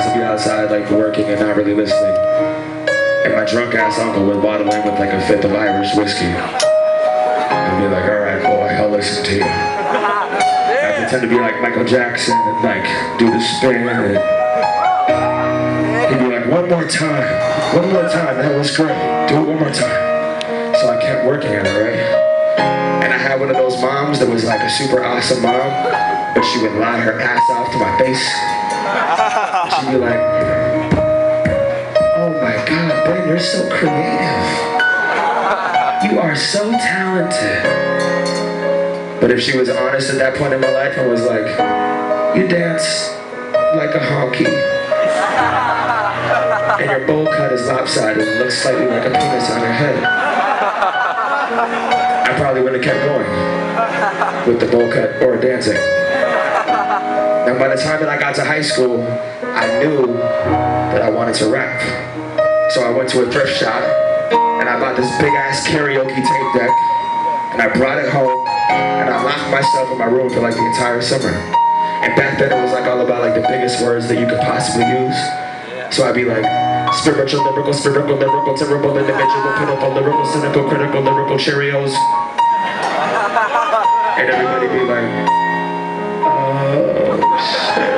hours to be outside, like working and not really listening. And my drunk ass uncle would waddle in with like a fifth of Irish whiskey. I'd be like, alright, boy, I'll listen to you. I'd pretend to be like Michael Jackson and like do the spin and he'd be like, one more time, that was great, do it one more time. So I kept working at it, right? And I had one of those moms that was like a super awesome mom, but she would lie her ass off to my face. She'd be like, oh my God, Ben, you're so creative. You are so talented. But if she was honest at that point in my life and was like, you dance like a honky. And your bowl cut is lopsided and looks slightly like a penis on your head, I probably would have kept going with the bowl cut or dancing. And by the time that I got to high school, I knew that I wanted to rap. So I went to a thrift shop and I bought this big ass karaoke tape deck and I brought it home and I locked myself in my room for like the entire summer. And back then it was like all about like the biggest words that you could possibly use. So I'd be like, spiritual, lyrical, terrible, individual, pitiful, lyrical, cynical, critical, lyrical Cheerios. And everybody be like, oh shit.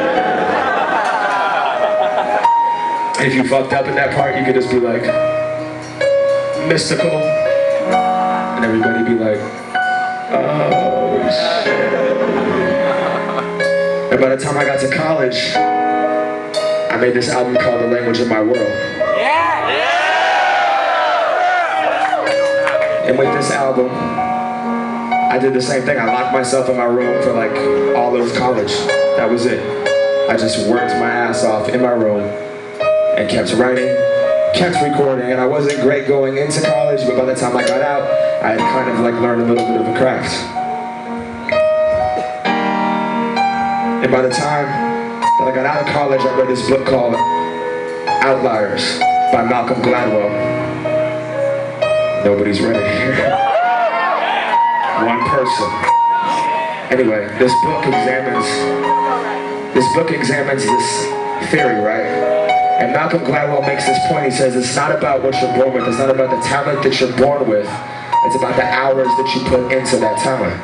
If you fucked up in that part, you could just be like, mystical. And everybody be like, oh shit. And by the time I got to college, I made this album called The Language of My World. And with this album, I did the same thing. I locked myself in my room for like all of college. That was it. I just worked my ass off in my room and kept writing, kept recording, and I wasn't great going into college, but by the time I got out, I had kind of like learned a little bit of a craft. And by the time that I got out of college, I read this book called Outliers by Malcolm Gladwell. Nobody's read it here. One person. Anyway, this book examines this theory, right? And Malcolm Gladwell makes this point. He says it's not about what you're born with. It's not about the talent that you're born with. It's about the hours that you put into that talent.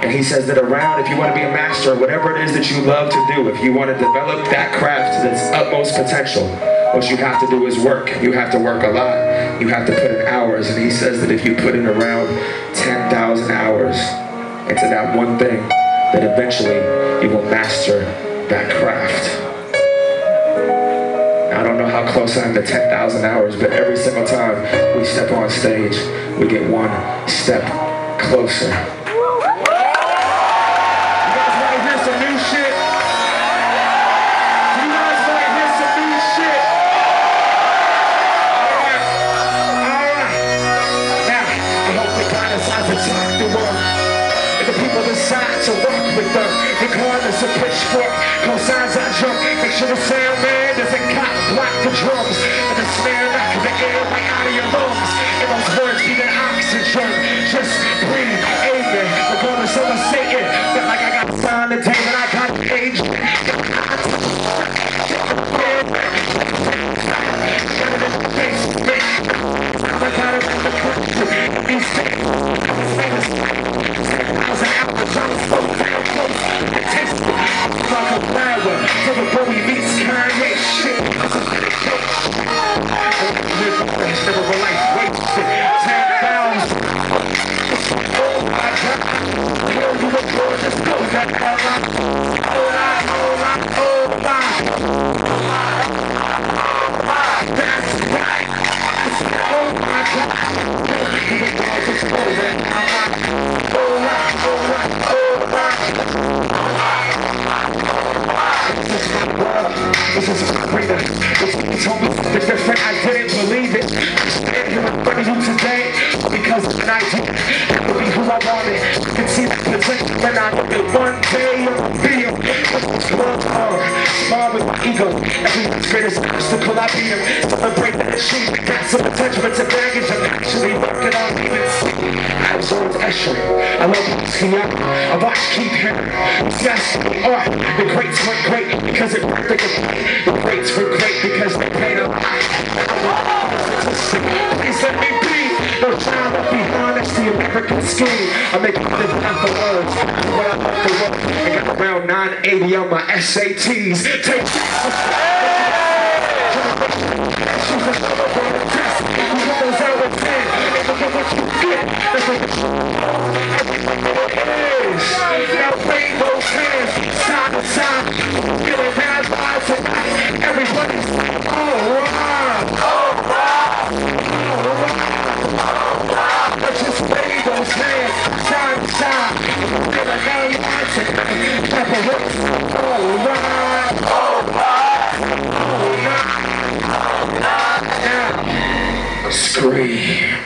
And he says that if you want to be a master, whatever it is that you love to do, if you want to develop that craft to its utmost potential, what you have to do is work. You have to work a lot. You have to put in hours. And he says that if you put in around 10,000 hours into that one thing, then eventually you will master that craft. Now, I don't know how close I am to 10,000 hours, but every single time we step on stage, we get one step closer. To walk with them, regardless of pitchfork, cosigns I jump. Make sure the sound man doesn't cop block the drums, and the snare knock the air right out of your lungs. And those words be the oxygen. Just breathe, amen. Regardless of the Satan, but like I got signed today, and I got age. This is freedom. He told me the different, I didn't believe it. I'm standing here in front of you today because of an idea. I could be who I wanted. I can see the potential when I know that one day you'll be a small with my ego. Everyone's greatest obstacle, I beat him. Celebrate that achievement. Got some potential, it's a baggage. I'm actually working on even see. I absorbed Escher. I love Basquiat. I watched Keith Haring. Yes, art. The greats weren't great because it worked like a play. The greats were great because they played a lot. Please let me be. No child left behind. That's the American scheme. I make it live out the words. What I love the world. I got around 980 on my SATs. Take now wave those hands side to side, feeling bad vibes tonight. Everybody's alright, alright, alright. Let's just wave those hands side to side, feeling bad vibes tonight. Everybody's alright, alright, alright. Now scream.